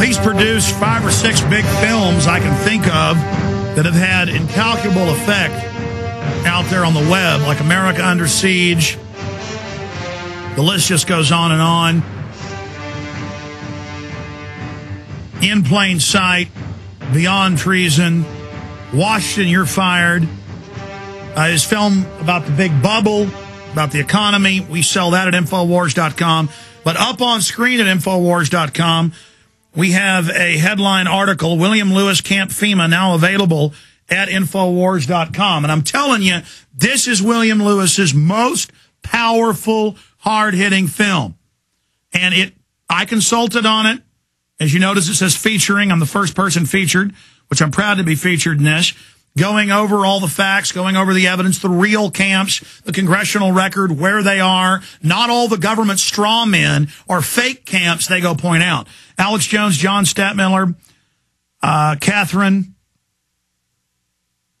he's produced 5 or 6 big films I can think of that have had incalculable effect out there on the web, like America Under Siege. The list just goes on and on. In Plain Sight, Beyond Treason, Washington, You're Fired. His film about the big bubble, about the economy, we sell that at Infowars.com. But up on screen at Infowars.com, we have a headline article, William Lewis, Camp FEMA, now available at Infowars.com. And I'm telling you, this is William Lewis's most powerful, hard-hitting film. And I consulted on it. As you notice, it says featuring. I'm the first person featured, which I'm proud to be featured in this. Going over all the facts, going over the evidence, the real camps, the congressional record, where they are. Not all the government straw men or fake camps, they go point out. Alex Jones, John Stadtmiller, Catherine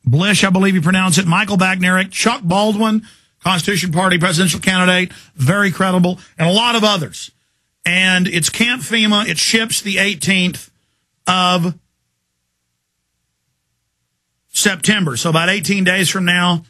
Blish, I believe you pronounce it, Michael Bagnerick, Chuck Baldwin, Constitution Party presidential candidate, very credible, and a lot of others. And it's Camp FEMA. It ships the 18th of September. So about 18 days from now,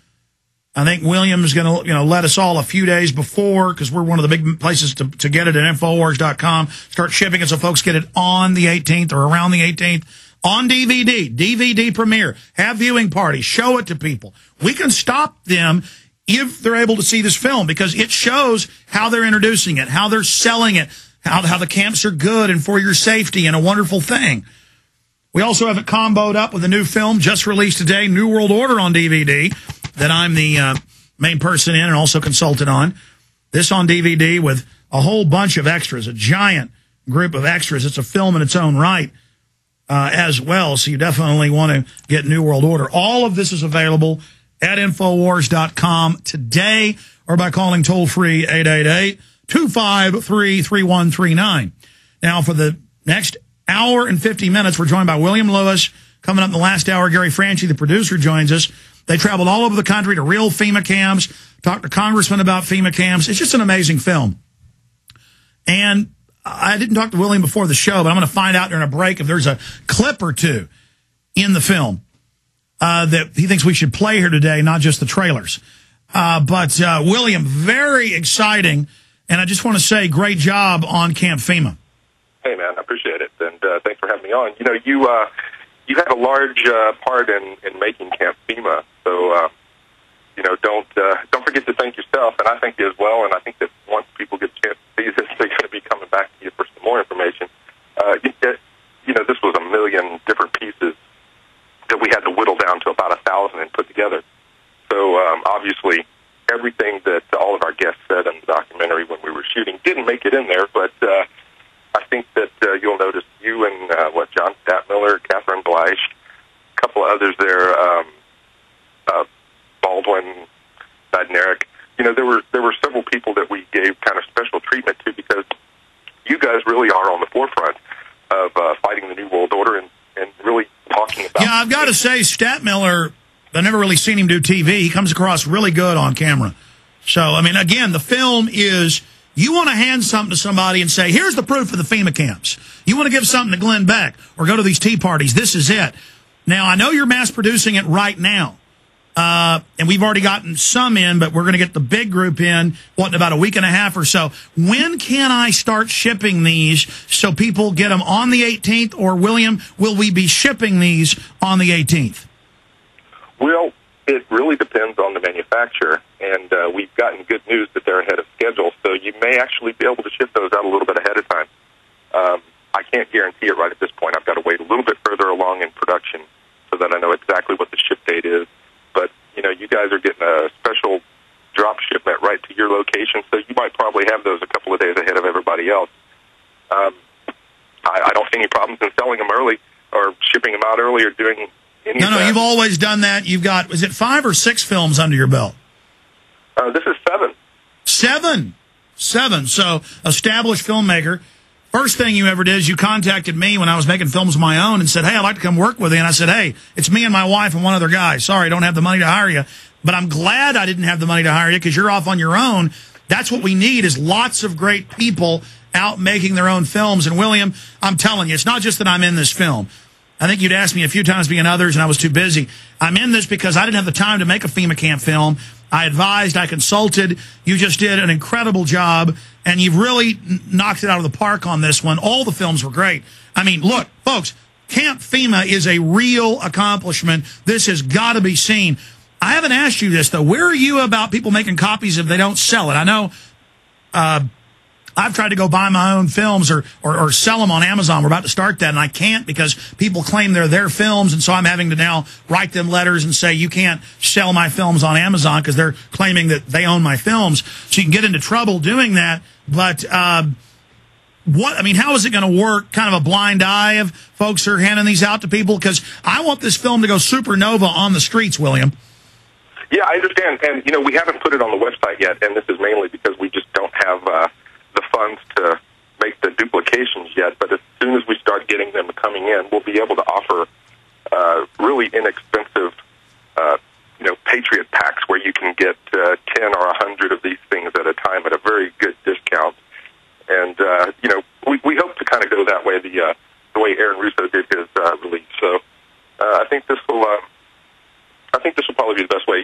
I think William is going to, let us all a few days before, because we're one of the big places to get it at Infowars.com. Start shipping it so folks get it on the 18th or around the 18th on DVD, DVD premiere, have viewing parties, show it to people. We can stop them if they're able to see this film, because it shows how they're introducing it, how they're selling it, how the camps are good and for your safety and a wonderful thing. We also have it comboed up with a new film just released today, New World Order on DVD, that I'm the main person in and also consulted on. This on DVD with a whole bunch of extras, a giant group of extras. It's a film in its own right as well, so you definitely want to get New World Order. All of this is available at Infowars.com today or by calling toll-free 888-253-3139. Now, for the next hour and 50 minutes, we're joined by William Lewis. Coming up in the last hour, Gary Franchi, the producer, joins us. They traveled all over the country to real FEMA camps, talked to congressmen about FEMA camps. It's just an amazing film. And I didn't talk to William before the show, but I'm going to find out during a break if there's a clip or two in the film that he thinks we should play here today, not just the trailers. But William, very exciting. And I just want to say, great job on Camp FEMA. Hey, man, I appreciate it. And thanks for having me on. You had a large part in making Camp FEMA. So, don't forget to thank yourself. And I thank you as well. And I think that once people get a chance to see this, they're going to be coming back to you for some more information. This was a million different pieces that we had to whittle down to about 1,000 and put together. So obviously, everything that all of our guests said in the documentary when we were shooting didn't make it in there, but I think that you'll notice you and John Stadtmiller, Catherine Blish, a couple of others there, Baldwin, Bagnerick. There were several people that we gave kind of special treatment to because you guys really are on the forefront of fighting the New World Order and really talking about. Yeah, I've got to say, Stadtmiller, I've never really seen him do TV. He comes across really good on camera. So, I mean, again, the film is, you want to hand something to somebody and say, here's the proof of the FEMA camps. You want to give something to Glenn Beck or go to these tea parties. This is it. Now, I know you're mass producing it right now. And we've already gotten some in, but we're going to get the big group in, in about a week and a half or so. When can I start shipping these so people get them on the 18th? Or, William, will we be shipping these on the 18th? Well, it really depends on the manufacturer, and we've gotten good news that they're ahead of schedule, so you may actually be able to ship those out a little bit ahead of time. I can't guarantee it right at this point. I've got to wait a little bit further along in production so that I know exactly what the ship date is. But, you guys are getting a special drop shipment right to your location, so you might probably have those a couple of days ahead of everybody else. I don't see any problems in selling them early or shipping them out early or doing any of that. No, you've always done that. You've got, is it 5 or 6 films under your belt? This is 7. 7. So, established filmmaker. First thing you ever did is you contacted me when I was making films of my own and said, hey, I'd like to come work with you. And I said, hey, it's me and my wife and one other guy. Sorry, I don't have the money to hire you. But I'm glad I didn't have the money to hire you because you're off on your own. That's what we need is lots of great people out making their own films. And William, I'm telling you, it's not just that I'm in this film. I think you'd asked me a few times being others, and I was too busy. I'm in this because I didn't have the time to make a FEMA camp film. I advised, I consulted. You just did an incredible job, and you've really knocked it out of the park on this one. All the films were great. I mean, look, folks, Camp FEMA is a real accomplishment. This has got to be seen. I haven't asked you this, though. Where are you about people making copies if they don't sell it? I know I've tried to go buy my own films or sell them on Amazon. We're about to start that, and I can't because people claim they're their films, and so I'm having to now write them letters and say, you can't sell my films on Amazon because they're claiming that they own my films. So you can get into trouble doing that. But how is it going to work? Kind of a blind eye of folks who are handing these out to people? Because I want this film to go supernova on the streets, William. Yeah, I understand. And, we haven't put it on the website yet, and this is mainly because we just don't have the funds to make the duplications yet. But as soon as we start getting them coming in, we'll be able to offer really inexpensive, Patriot packs where you can get 10 or 100 of these things at a time at a very good discount. And, we hope to kind of go that way, the way Aaron Russo did his release. So I think this will probably be the best way.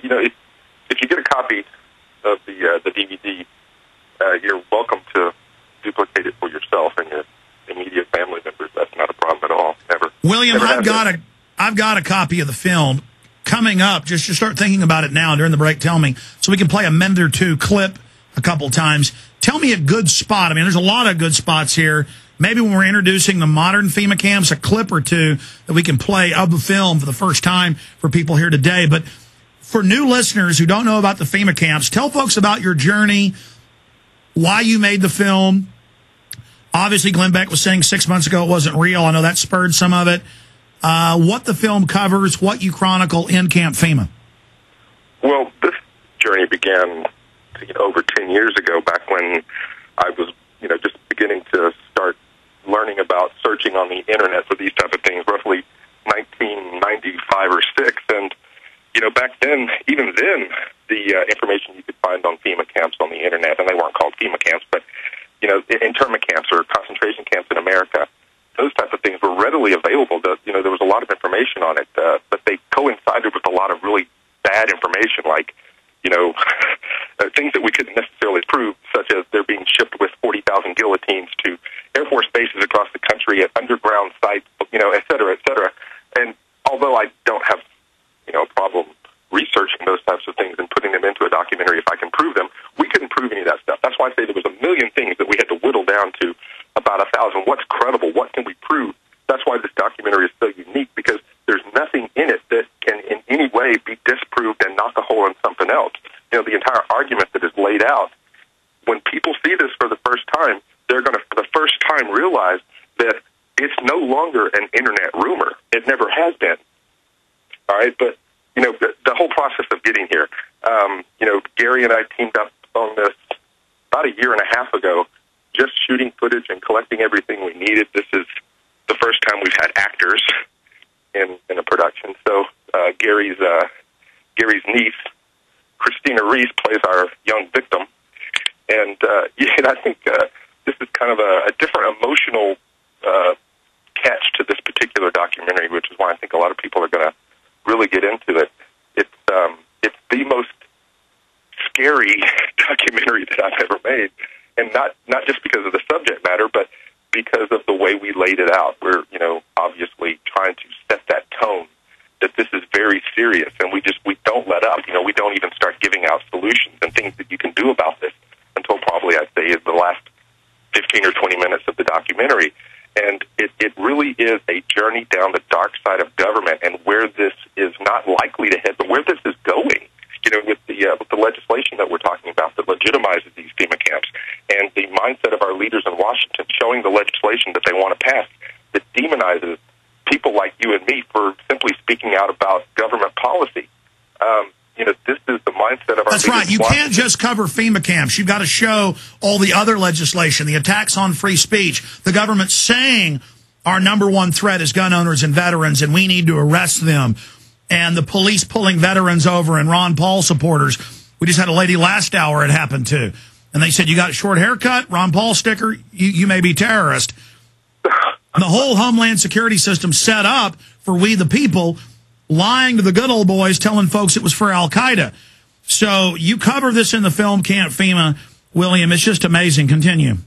If you get a copy of the DVD, you're welcome to duplicate it for yourself and your immediate family members. That's not a problem at all. Never. William, I've got a copy of the film coming up. Just start thinking about it now during the break. Tell me so we can play a minute or two clip a couple times. Tell me a good spot. I mean, there's a lot of good spots here. Maybe when we're introducing the modern FEMA camps, a clip or two that we can play of the film for the first time for people here today. But for new listeners who don't know about the FEMA camps, tell folks about your journey, why you made the film. Obviously, Glenn Beck was saying 6 months ago it wasn't real. I know that spurred some of it. What the film covers, what you chronicle in Camp FEMA. Well, this journey began over 10 years ago, back when I was, just beginning to start learning about searching on the internet for these type of things, roughly 1995 or 6. And, back then, even then, the information you could find on FEMA camps on the internet, and they weren't called FEMA camps, but, internment camps or concentration camps in America, those types of things were readily available. There was a lot of information on it, but they coincided with a lot of really bad information, like, things that we couldn't necessarily prove, such as they're being shipped with 40,000 guillotines to Air Force bases across the country at underground sites, et cetera, et cetera. And although I don't have, a problem researching those types of things and putting them into a documentary if I can prove them, we couldn't prove any of that stuff. That's why I say there was a million things that we had to whittle down to about 1,000. What's credible? What can we prove? That's why this documentary is so unique, because there's nothing in it that can in any way be disproved and knock a hole in something else. The entire argument that is laid out, when people see this for the first time, they're going to, for the first time, realize that it's no longer an internet rumor. It never has been. All right, but, the whole process of getting here, Gary and I teamed up on this about a year and a half ago, just shooting footage and collecting everything we needed. This is the first time we've had actors in a production. So Gary's niece, Christina Reese, plays our young victim. And I think this is kind of a different emotional catch to this particular documentary, which is why I think a lot of people are going to really get into it. It's the most scary documentary that I've ever made, and not just because of the subject matter, but because of the way we laid it out. We're, obviously trying to set that tone that this is very serious, and we don't let up. We don't even start giving out solutions and things that you can do about this until probably, I'd say, is the last 15 or 20 minutes of the documentary. And it really is a journey down the dark side of government and where this is not likely to head, but where this is going. With the legislation that we're talking about that legitimizes these FEMA camps, and the mindset of our leaders in Washington showing the legislation that they want to pass that demonizes people like you and me for simply speaking out about government policy. This is the mindset of our That's right. You can't just cover FEMA camps. You've got to show all the other legislation, the attacks on free speech, the government saying our number one threat is gun owners and veterans, and we need to arrest them, and the police pulling veterans over and Ron Paul supporters. We just had a lady last hour it happened to. And they said, you got a short haircut, Ron Paul sticker, you may be terrorist. The whole Homeland Security system set up for we the people, lying to the good old boys, telling folks it was for Al-Qaeda. So you cover this in the film Camp FEMA, William. It's just amazing. Continue.